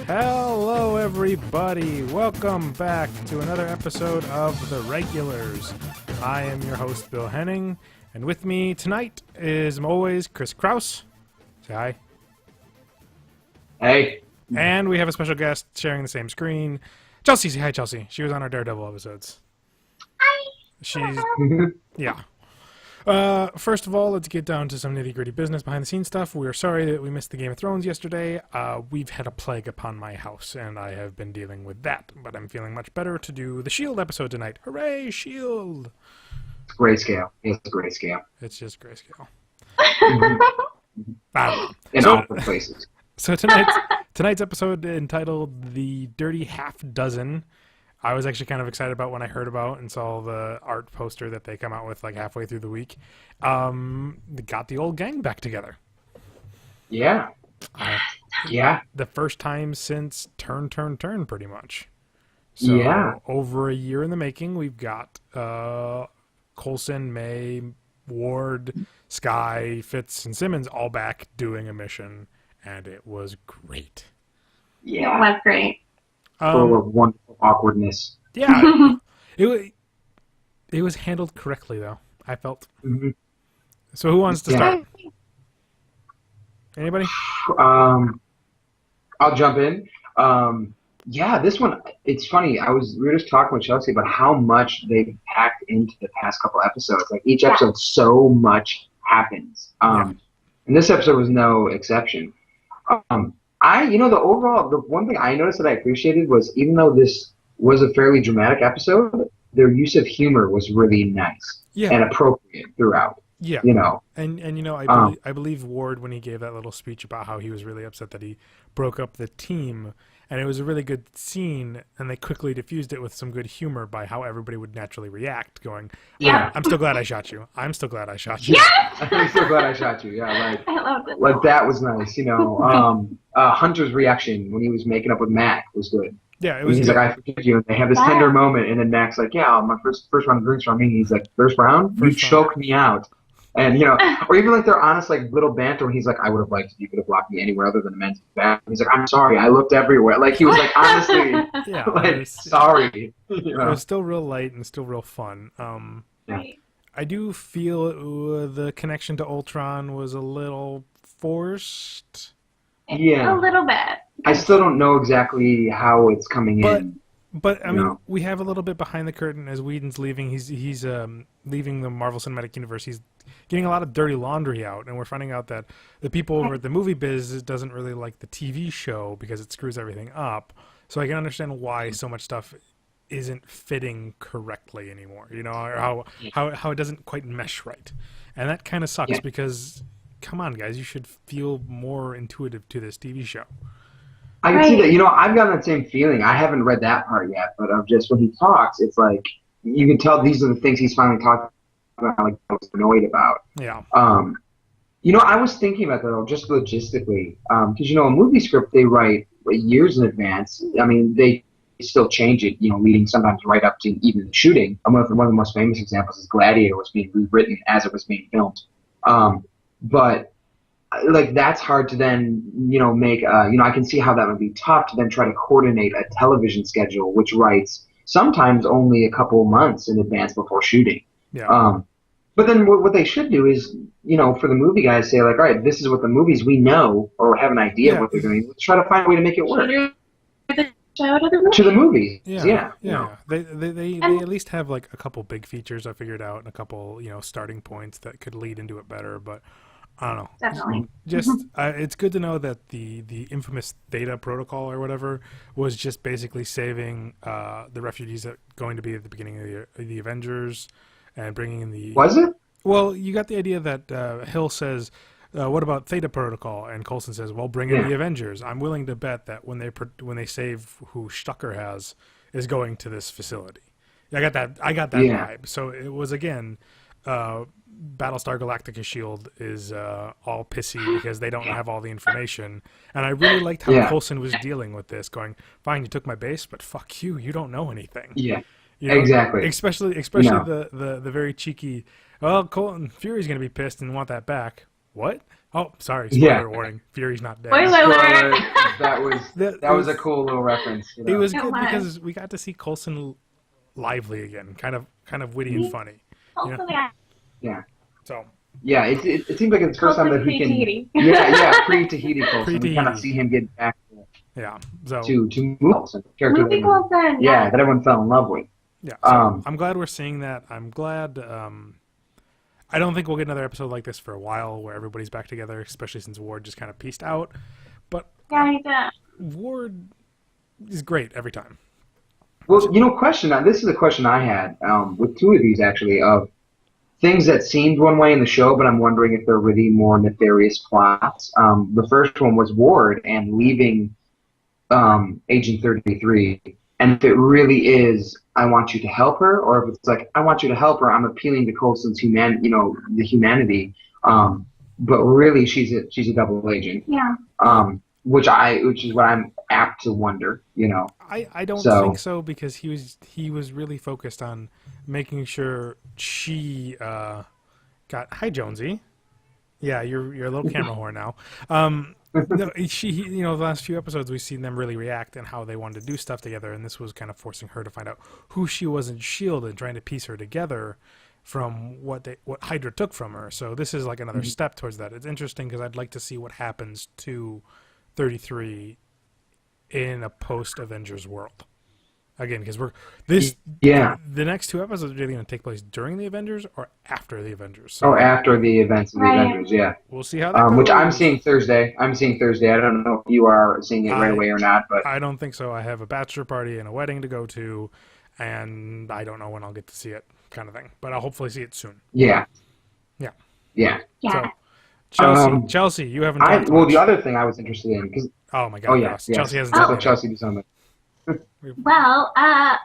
Hello, everybody. Welcome back to another episode of The Regulars. I am your host, Bill Henning, and with me tonight is, as always, Chris Kraus. Say hi. Hey. And we have a special guest sharing the same screen. Chelsea, say hi, Chelsea. She was on our Daredevil episodes. Hi. She's, yeah. First of all, let's get down to some nitty-gritty business behind-the-scenes stuff. We are sorry that we missed the Game of Thrones yesterday. We've had a plague upon my house, and I have been dealing with that. But I'm feeling much better to do the S.H.I.E.L.D. episode tonight. Hooray, S.H.I.E.L.D. Grayscale. It's grayscale. It's just grayscale. In all the places. So tonight's episode entitled The Dirty Half Dozen. I was actually kind of excited about when I heard about and saw the art poster that they come out with like halfway through the week. They got the old gang back together. Yeah. Yeah. The first time since Turn, pretty much. So yeah. Over a year in the making, we've got Coulson, May, Ward, Skye, Fitz, and Simmons all back doing a mission, and it was great. Yeah. It was great. Full of wonderful awkwardness. Yeah. it was handled correctly, though, I felt. Mm-hmm. So who wants to start? Anybody? I'll jump in. Yeah, this one, it's funny. We were just talking with Chelsea about how much they've packed into the past couple episodes. Like, each episode, so much happens. And this episode was no exception. The one thing I noticed that I appreciated was, even though this was a fairly dramatic episode, their use of humor was really nice and appropriate throughout. Yeah. You know. And I believe Ward, when he gave that little speech about how he was really upset that he broke up the team, and it was a really good scene, and they quickly diffused it with some good humor by how everybody would naturally react, going, I'm still glad I shot you. I'm still glad I shot you. Yes! I'm so glad I shot you. Yeah, I loved it. Like, that was nice, you know. Hunter's reaction when he was making up with Mac was good. Yeah, it was. He's like, I forgive you. And they have this tender moment, and then Mac's like, yeah, my first round of drinks from me. He's like, first round? You choked me out. And, you know, or even like their honest, like, little banter when he's like, I would have liked if you could have blocked me anywhere other than the men's bathroom. He's like, I'm sorry, I looked everywhere. Like, he was like, honestly, sorry. You know? It was still real light and still real fun. Right. I do feel the connection to Ultron was a little forced. Yeah. A little bit. I still don't know exactly how it's coming in. But I mean, we have a little bit behind the curtain as Whedon's leaving. He's leaving the Marvel Cinematic Universe. He's getting a lot of dirty laundry out, and we're finding out that the people over at the movie biz doesn't really like the TV show because it screws everything up. So I can understand why so much stuff isn't fitting correctly anymore. You know, or how it doesn't quite mesh right, and that kind of sucks because, come on, guys, you should feel more intuitive to this TV show. I can see that. You know, I've gotten that same feeling. I haven't read that part yet, but just when he talks, it's like you can tell these are the things he's finally talking about, like I was annoyed about. Yeah. You know, I was thinking about that though, just logistically, because you know, a movie script they write years in advance. I mean, they still change it. You know, leading sometimes right up to even the shooting. One of the most famous examples is Gladiator was being rewritten as it was being filmed. But like, that's hard to then, you know, make, you know, I can see how that would be tough to then try to coordinate a television schedule, which writes sometimes only a couple of months in advance before shooting. Yeah. But then what they should do is, you know, for the movie guys, say like, all right, this is what the movies we know or have an idea of what they're doing. Let's try to find a way to make it work. To the movies. Yeah. You know. They at least have like a couple big features I figured out and a couple, you know, starting points that could lead into it better, but I don't know. Definitely. Just it's good to know that the infamous Theta protocol or whatever was just basically saving the refugees that going to be at the beginning of the Avengers and bringing in the. Was it? Well, you got the idea that Hill says, "What about Theta protocol?" and Coulson says, "Well, bring in the Avengers." I'm willing to bet that when they save who Stucker has is going to this facility. I got that vibe. So it was again. Battlestar Galactica S.H.I.E.L.D. is all pissy because they don't have all the information. And I really liked how Coulson was dealing with this, going, fine, you took my base, but fuck you, you don't know anything. Yeah, you know? Exactly. Especially the very cheeky, well, Colton Fury's going to be pissed and want that back. What? Oh, sorry. Spoiler Yeah. warning. Fury's not dead. Spoiler alert. That was a cool little reference. You know? It was It good was. because we got to see Coulson lively again, kind of witty and funny. Hopefully, I Yeah. So Yeah, it seems like it's the first time that we can. pre-Tahiti. Yeah, pre-Tahiti Coulson. We kind of Pre-Tahiti. see him get back yeah. So to Coulson, character Movie that Coulson. that everyone fell in love with. yeah. So Um, I'm glad we're seeing that. I'm glad. I don't think we'll get another episode like this for a while, where everybody's back together, especially since Ward just kind of pieced out. But Yeah, he did. Ward is great every time. Well, question. This is a question I had with two of these actually of things that seemed one way in the show, but I'm wondering if they're really more nefarious plots. The first one was Ward and leaving Agent 33, and if it really is, I want you to help her, or if it's like I want you to help her, I'm appealing to Coulson's the humanity. But really, she's a double agent. Yeah. Which is what I'm apt to wonder. I don't So- think so, because he was really focused on making sure she got hi Jonesy. Yeah, you're a little camera whore now. No, the last few episodes we've seen them really react and how they wanted to do stuff together, and this was kind of forcing her to find out who she was in S.H.I.E.L.D. and trying to piece her together from what Hydra took from her. So this is like another step towards that. It's interesting because I'd like to see what happens to 33 in a post-Avengers world. Again, because the next two episodes are really going to take place during the Avengers or after the Avengers. So after the events of the Right. Avengers, yeah. we'll see how that goes. Which I'm seeing Thursday. I don't know if you are seeing it right away or not, but I don't think so. I have a bachelor party and a wedding to go to, and I don't know when I'll get to see it, kind of thing. But I'll hopefully see it soon. yeah. Yeah. Yeah. Yeah. So, Chelsea, you haven't talked Well, much. the other thing I was interested in because Oh my God! yes. Chelsea hasn't That's talked what Chelsea do something. Well,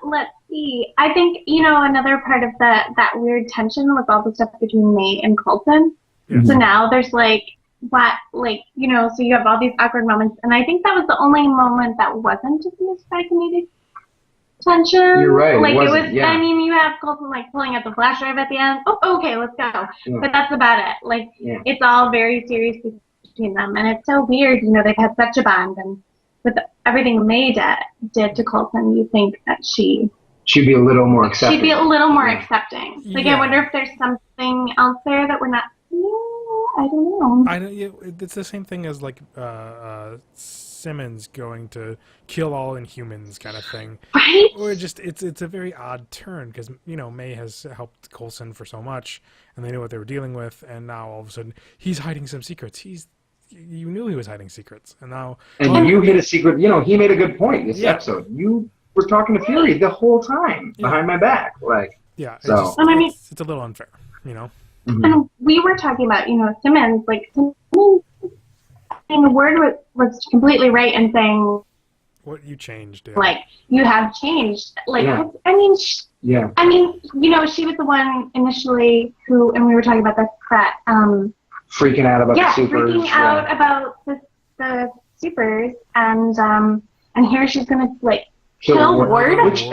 let's see. I think, another part of that weird tension was all the stuff between May and Coulson. Yes. So now there's so you have all these awkward moments, and I think that was the only moment that wasn't dismissed by comedic tension. You're right, it Like wasn't, yeah. I mean, you have Coulson pulling out the flash drive at the end. Oh, okay, let's go. Yeah. But that's about it. It's all very serious between them, and it's so weird. They've had such a bond, and with everything May did to Coulson, you think that she'd She'd be a little more accepting. be a little more accepting. Yeah. I wonder if there's something else there that we're not seeing. I don't know. It's the same thing as Simmons going to kill all Inhumans kind of thing. Right? Or it's a very odd turn because May has helped Coulson for so much, and they knew what they were dealing with, and now all of a sudden he's hiding some secrets. You knew he was hiding secrets, and now You hit a secret. He made a good point this Yeah. episode. You were talking to Fury the whole time behind my back, yeah, So- And I mean- it's a little unfair, Mhm. And we were talking about, Simmons. The word was completely right in saying, what you changed. Yeah. you have changed. Yeah. she was the one initially who, and we were talking about this, that, freaking out about the supers. freaking out about the supers, and here she's gonna kill Ward. Which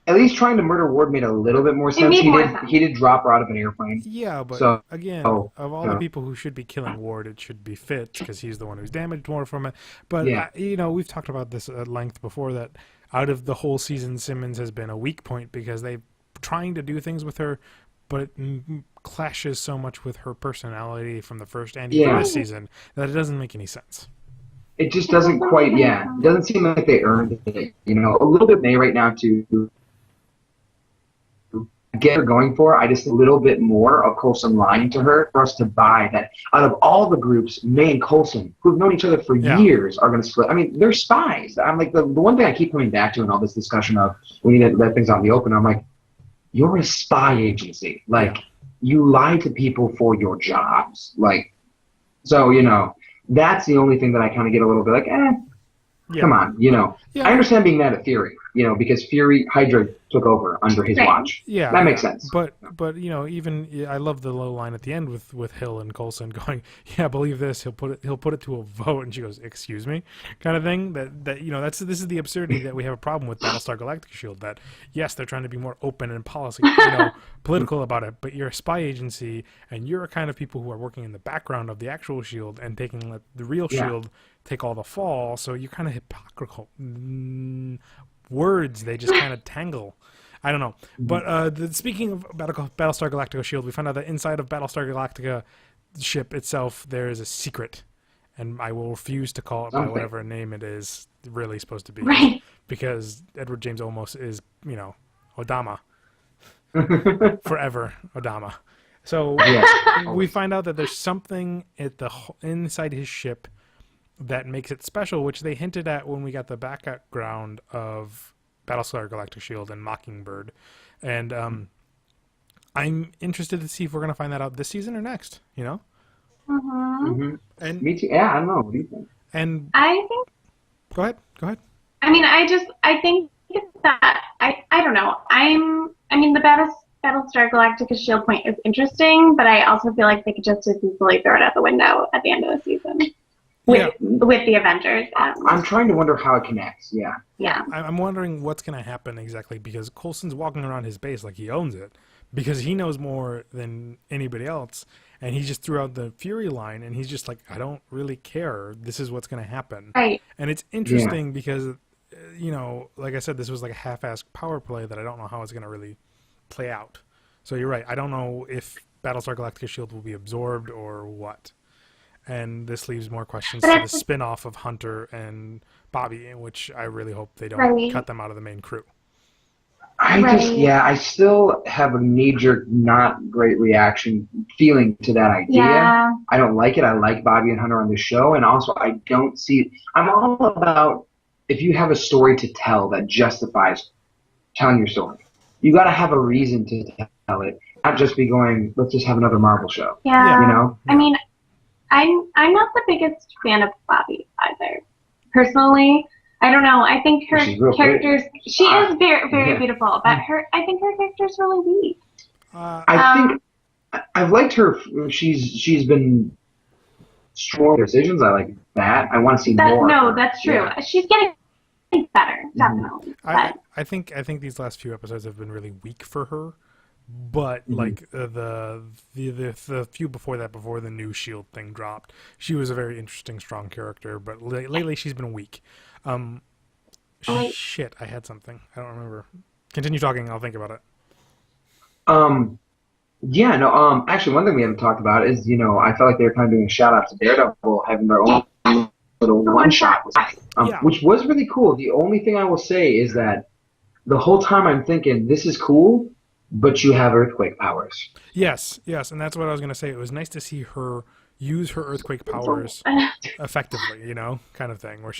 at least trying to murder Ward made a little bit more sense. made more sense. He did drop her out of an airplane. Yeah, but So- again, oh, of all the people who should be killing Ward, it should be Fitz because he's the one who's damaged more from it. But Yeah. we've talked about this at length before. That out of the whole season, Simmons has been a weak point because they're trying to do things with her, but it clashes so much with her personality from the first and even Yeah. this season that it doesn't make any sense. It just doesn't quite. Yeah, it doesn't seem like they earned it. A little bit May right now to get her going for. I just a little bit more of Coulson lying to her for us to buy that. Out of all the groups, May and Coulson, who've known each other for years, are going to split. I mean, they're spies. I'm like the one thing I keep coming back to in all this discussion of we need to let things out in the open. I'm like, you're a spy agency. You lie to people for your jobs. So that's the only thing that I kind of get a little bit come on. Yeah. I understand being mad at Theory. because Hydra took over under his Right. watch. Yeah, That makes sense. But even I love the low line at the end with Hill and Coulson going, yeah, believe this. He'll put it to a vote, and she goes, excuse me, kind of thing. That this is the absurdity that we have a problem with Battlestar Galactica Shield. That yes, they're trying to be more open and political about it, but you're a spy agency, and you're a kind of people who are working in the background of the actual Shield and taking the real Shield take all the fall. So you're kind of hypocritical. Words, they just kind of tangle. I don't know. But speaking of Battlestar Galactica Shield, we found out that inside of Battlestar Galactica ship itself, there is a secret. And I will refuse to call it by whatever name it is really supposed to be. Right. Because Edward James Olmos is, Odama. Forever Odama. So we find out that there's something inside his ship that makes it special, which they hinted at when we got the background of Battlestar Galactica Shield and Mockingbird. And I'm interested to see if we're going to find that out this season or next, And me too. Yeah, I don't know. What do you think? And I think. Go ahead. I mean, I think that I don't know. The Battlestar Galactica Shield point is interesting, but I also feel like they could just as easily throw it out the window at the end of the season. With the Avengers. I'm trying to wonder how it connects. Yeah. Yeah. I'm wondering what's going to happen exactly, because Coulson's walking around his base like he owns it, because he knows more than anybody else, and he just threw out the Fury line, and he's just like, I don't really care. This is what's going to happen. Right. And it's interesting because, like I said, this was like a half-assed power play that I don't know how it's going to really play out. So you're right. I don't know if Battlestar Galactica Shield will be absorbed or what. And this leaves more questions to the spin-off of Hunter and Bobby, in which I really hope they don't cut them out of the main crew. I still have a major not great feeling to that idea. Yeah. I don't like it. I like Bobby and Hunter on the show, and also I don't see I'm all about if you have a story to tell that justifies telling your story. You got to have a reason to tell it, not just be going, let's just have another Marvel show. Yeah. I mean, I'm not the biggest fan of Bobby either. Personally, I don't know. I think her characters. She is very, very beautiful, but I think her character's really weak. I think I've liked her. She's been strong decisions. I like that. I want to see more. No, that's true. Yeah. She's getting better, definitely. I think these last few episodes have been really weak for her. But like the few before that, before the new S.H.I.E.L.D. thing dropped, she was a very interesting, strong character. But lately, she's been weak. Shit, I had something. I don't remember. Continue talking. I'll think about it. Actually, one thing we haven't talked about is I felt like they were kind of doing a shout out to Daredevil having their own little one shot, which was really cool. The only thing I will say is that the whole time I'm thinking this is cool. But you have earthquake powers. Yes, and that's what I was going to say. It was nice to see her use her earthquake powers effectively, kind of thing. Where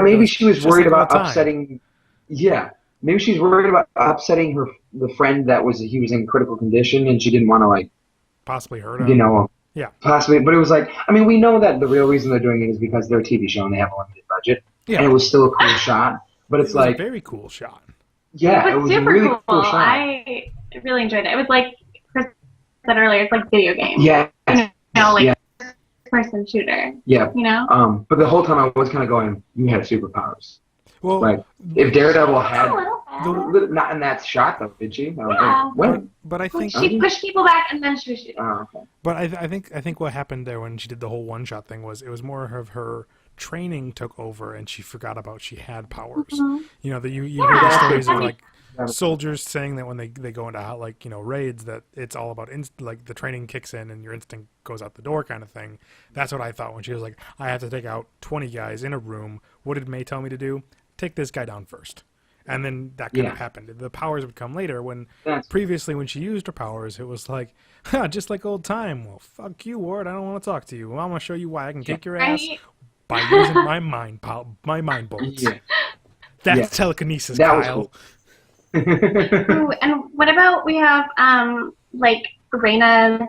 maybe she was worried about upsetting. Yeah, maybe she's worried about upsetting the friend he was in critical condition, and she didn't want to possibly hurt him. Yeah, possibly. But it was we know that the real reason they're doing it is because they're a TV show and they have a limited budget. Yeah, and it was still a cool shot. But it was a very cool shot. Yeah, it was super really cool. Shot. I really enjoyed it. It was like Chris said earlier, it's like video game. Yeah. First-person shooter. Yeah. But the whole time I was kind of going, you had superpowers. Well, if Daredevil had not in that shot though, did she? When? But I think she pushed people back and then she was shooting. Oh, okay. But I think what happened there when she did the whole one-shot thing was it was more of her training took over and she forgot about she had powers. You hear the stories of soldiers saying that when they go into raids that it's all about the training kicks in and your instinct goes out the door kind of thing. That's what I thought when she was like, I have to take out 20 guys in a room. What did May tell me to do? Take this guy down first. And then that kind of happened. The powers would come later when previously when she used her powers, it was like, just like old time. Well, fuck you, Ward. I don't want to talk to you. Well, I'm going to show you why I can kick your ass. By using my mind bolts. Yeah. That's telekinesis, that Kyle. Was cool. Ooh, and what about we have Raina's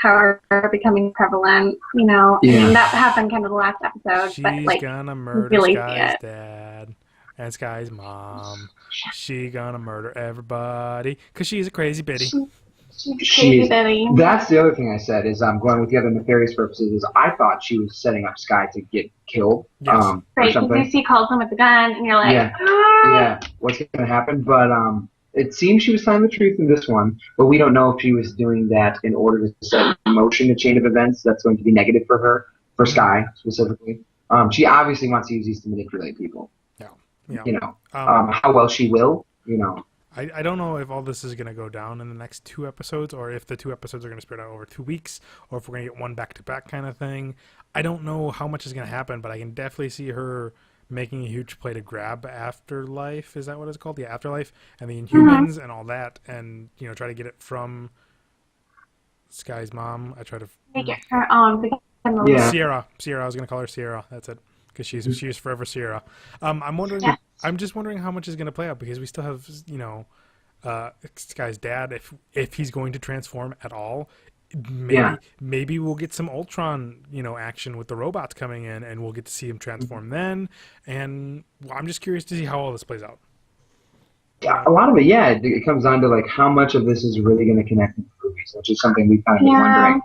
power becoming prevalent? I mean that happened kind of the last episode. She's but gonna murder Sky's dad. And Sky's mom, she gonna murder everybody because she's a crazy bitty. She's crazy Betty. That's the other thing I said is I'm going with the other nefarious purposes. Is I thought she was setting up Sky to get killed. Yes. Or Right, something. because you see calls him with the gun, and you're like, Yeah. "Ah." Yeah, what's going to happen? But it seems she was telling the truth in this one, but we don't know if she was doing that in order to set in motion a chain of events that's going to be negative for her, for Sky specifically. She obviously wants to use these to manipulate people. Yeah. You know, how well she will, you know. I don't know if all this is going to go down in the next 2 episodes, or if the 2 episodes are going to spread out over 2 weeks, or if we're going to get one back-to-back kind of thing. I don't know how much is going to happen, but I can definitely see her making a huge play to grab Afterlife. Is that what it's called? Yeah, Afterlife and the Inhumans and all that, and try to get it from Sky's mom. I try to Make it her own. Yeah. Sierra. I was going to call her Sierra. That's it, because she's forever Sierra. I'm wondering. Yes. I'm just wondering how much is going to play out, because we still have Sky's dad, if he's going to transform at all. Maybe we'll get some Ultron, action with the robots coming in, and we'll get to see him transform then. And I'm just curious to see how all this plays out. Yeah, a lot of it, it comes down to like how much of this is really going to connect with the movies, which is something we've kind of been wondering.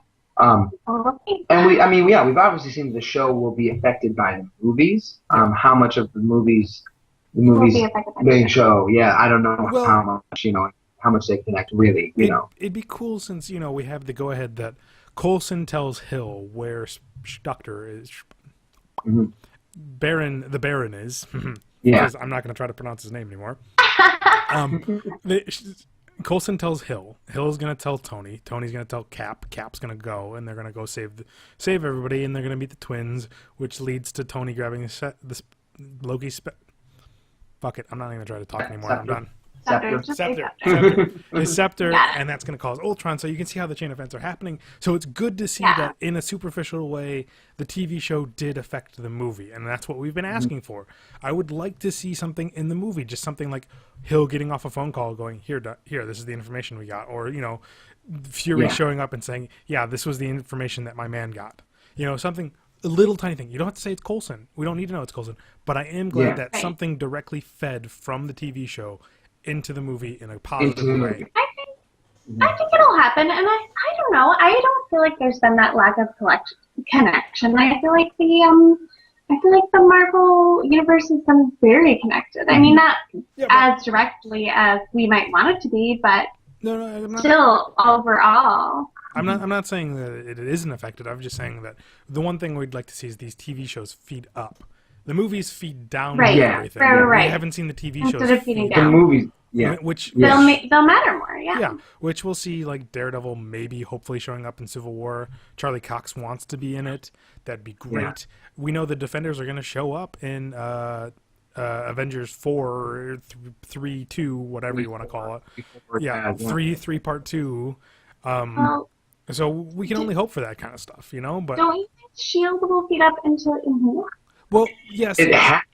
And we've obviously seen the show will be affected by the movies. How much of the movies being show, I don't know how much, how much they connect really, It'd be cool since, we have the go-ahead that Coulson tells Hill where Doctor is. Mm-hmm. The Baron is. Yeah. Because I'm not going to try to pronounce his name anymore. Coulson tells Hill. Hill's going to tell Tony. Tony's going to tell Cap. Cap's going to go, and they're going to go save everybody, and they're going to meet the twins, which leads to Tony grabbing the Loki. Fuck it. I'm not even going to try to talk anymore. I'm done. Scepter. His scepter, and that's going to cause Ultron. So you can see how the chain of events are happening. So it's good to see that in a superficial way, the TV show did affect the movie, and that's what we've been asking for. I would like to see something in the movie, just something like Hill getting off a phone call, going, "Here, this is the information we got," or Fury showing up and saying, "Yeah, this was the information that my man got." Something. A little tiny thing. You don't have to say it's Coulson. We don't need to know it's Coulson. But I am glad that something directly fed from the TV show into the movie in a positive way. I think it'll happen, and I don't know. I don't feel like there's been that lack of connection. I feel like the Marvel universe has been very connected. I mean, not as directly as we might want it to be, but still overall. I'm not saying that it isn't affected. I'm just saying that the one thing we'd like to see is these TV shows feed up. The movies feed down everything. Right. We haven't seen the TV Instead shows of feeding down. The movies, which they'll matter more. Yeah, which we'll see, like Daredevil maybe hopefully showing up in Civil War. Charlie Cox wants to be in it. That'd be great. Yeah. We know the Defenders are going to show up in Avengers 4, 3, 2, whatever you want to call it. 3 part 2. So we can only hope for that kind of stuff, But don't you think S.H.I.E.L.D. will feed up into Inhumans? Well, yes. That's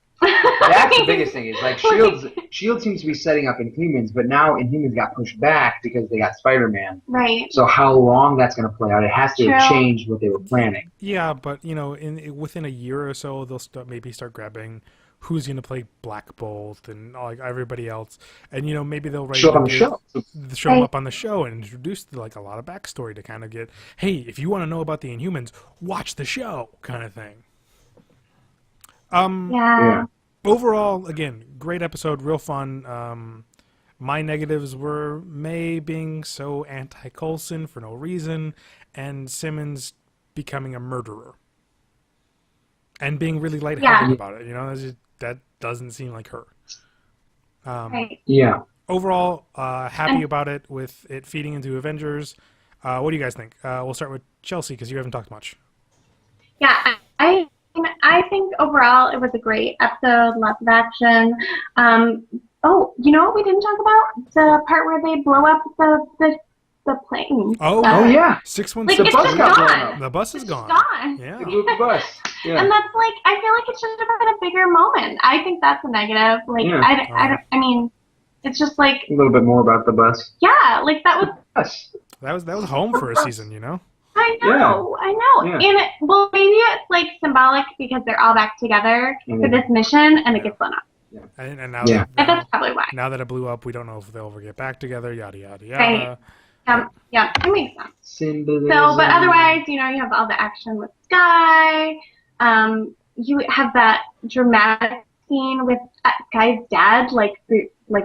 the biggest thing. Is like S.H.I.E.L.D. seems to be setting up Inhumans, but now Inhumans got pushed back because they got Spider-Man. Right. So how long that's going to play out? It has to have changed what they were planning. Yeah, but within a year or so, they'll maybe start grabbing who's going to play Black Bolt and everybody else, and maybe they'll show up on the show. Show them up on the show and introduce a lot of backstory to kind of get, hey, if you want to know about the Inhumans, watch the show, kind of thing. Overall, again, great episode, real fun. My negatives were May being so anti-Coulson for no reason, and Simmons becoming a murderer and being really lighthearted about it. That doesn't seem like her. Overall, happy about it with it feeding into Avengers. What do you guys think? We'll start with Chelsea because you haven't talked much. Yeah, I think overall it was a great episode, lots of action. You know what we didn't talk about? The part where they blow up the plane. Oh yeah, 616. The bus got blown up. The bus is gone. Yeah, they blew the bus. Yeah. And that's I feel like it should have been a bigger moment. I think that's a negative. I mean, it's just a little bit more about the bus. Yeah, that was that was home for a season, I know. Yeah. And maybe it's symbolic because they're all back together for this mission and it gets blown up. And now Yeah. That's probably why. now that it blew up, we don't know if they'll ever get back together. Yada yada Right. yada. Yeah, it makes sense. Symbolism. So, but otherwise, you have all the action with Sky. You have that dramatic scene with Sky's dad, like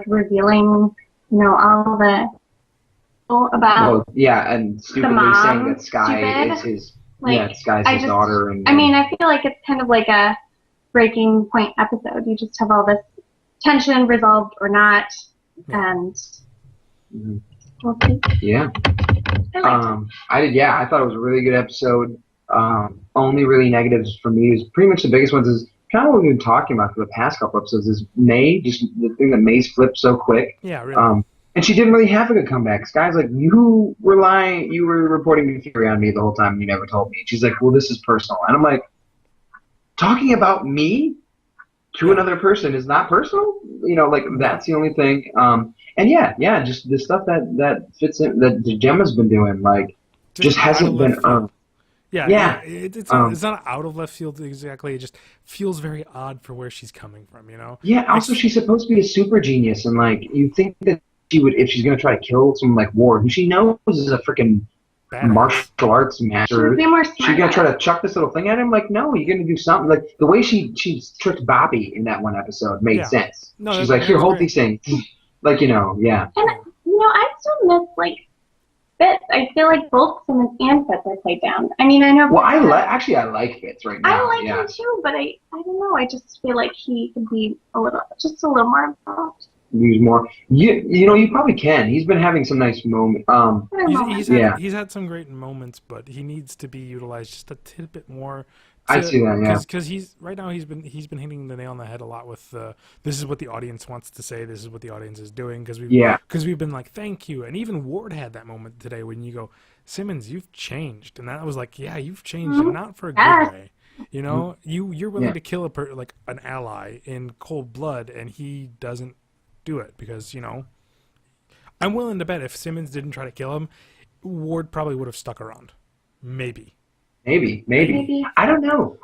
revealing, all the about. Oh, yeah, and stupidly mom, saying that Sky stupid. is his. Like, Sky's his daughter. And I mean, I feel like it's kind of like a breaking point episode. You just have all this tension resolved or not, and we'll see. Yeah. I thought it was a really good episode. Only really negatives for me is pretty much the biggest ones is kind of what we've been talking about for the past couple episodes is May, just the thing that May's flipped so quick. Yeah, really. And she didn't really have a good comeback. Sky's like, you were reporting the theory on me the whole time and you never told me. She's like, well, this is personal. And I'm like, talking about me to another person is not personal? That's the only thing. And just the stuff that fits in, that Gemma's been doing, just hasn't been earned. Yeah. It's not out of left field exactly. It just feels very odd for where she's coming from, Yeah, also she's supposed to be a super genius, and, you think that she would, if she's going to try to kill someone like Ward, who she knows is a freaking martial arts master, she's going to try to chuck this little thing at him? No, you're going to do something. The way she tricked Bobby in that one episode made sense. No, she's like, here, hold these things. Yeah. And, I still miss, Fitz. I feel like both Simmons and Fitz are played down. I mean, I know. Well, I like Fitz right now. I like him too, but I don't know. I just feel like he could be a little more involved. Use more. You probably can. He's been having some nice moments. He's had some great moments, but he needs to be utilized just a tidbit more. I see that, yeah. Because he's been hitting the nail on the head a lot with this is what the audience wants to say, this is what the audience is doing, because we've been like, thank you. And even Ward had that moment today when you go, Simmons, you've changed, and that was like, yeah, you've changed, and not for a good way. You're willing to kill an ally in cold blood, and he doesn't do it because I'm willing to bet if Simmons didn't try to kill him, Ward probably would have stuck around. Maybe. I don't know.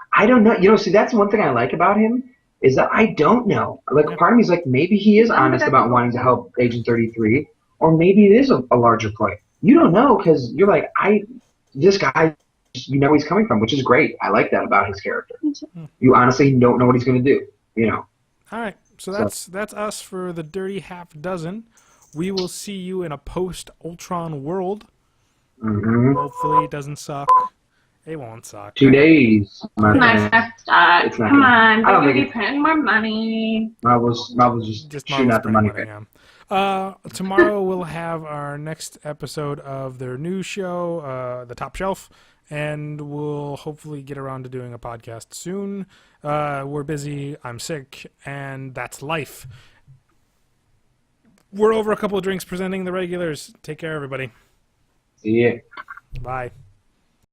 See, that's one thing I like about him is that I don't know. Part of me is like, maybe he is honest about wanting to help Agent 33, or maybe it is a larger play. You don't know because you're like, this guy, you know where he's coming from, which is great. I like that about his character. You honestly don't know what he's going to do. All right. So that's us for the Dirty Half Dozen. We will see you in a post-Ultron world. Hopefully it doesn't suck. It won't suck. 2 days. Come on. I don't think printing more money. Marvel's just shooting out the money. Tomorrow we'll have our next episode of their new show, The Top Shelf, and we'll hopefully get around to doing a podcast soon. We're busy. I'm sick, and that's life. We're over a couple of drinks presenting the regulars. Take care, everybody. See ya. Bye.